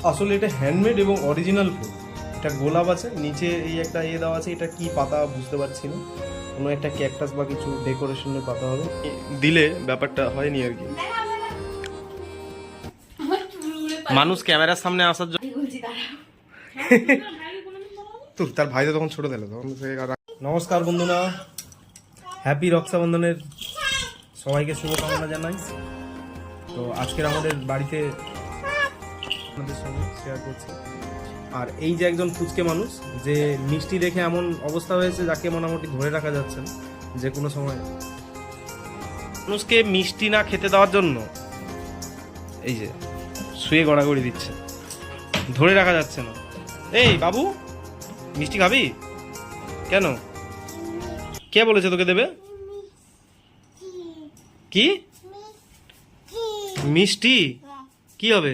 আসলে এটা হ্যান্ডমেড এবং অরিজিনাল ফুল। এটা গোলাপ আছে, নিচে এই একটা দেওয়া আছে, এটা কি পাতা বুঝতে পারছি না, কোনো একটা ক্যাকটাস বা কিছু ডেকোরেশনের পাতা হবে, দিলে ব্যাপারটা হয়নি আর কি। মানুষ ক্যামেরার সামনে আসার জন্য তো তার ভাই তো তখন ছোট দিল তখন। নমস্কার বন্ধুরা, হ্যাপি রক্ষাবন্ধনের সবাইকে শুভকামনা জানাই। তো আজকের আমাদের বাড়িতে আপনাদের সঙ্গে শেয়ার করছি। আর এই যে একজন ফুচকে মানুষ, যে মিষ্টি দেখে এমন অবস্থা হয়েছে যাকে মোটামুটি ধরে রাখা যাচ্ছে না যে কোনো সময়। মানুষকে মিষ্টি না খেতে দেওয়ার জন্য এই যে শুয়ে গড়াগড়ি দিচ্ছে, ধরে রাখা যাচ্ছে না। এই বাবু, মিষ্টি খাবি? কেন? কে বলেছে তোকে দেবে? কি মিষ্টি? কি হবে?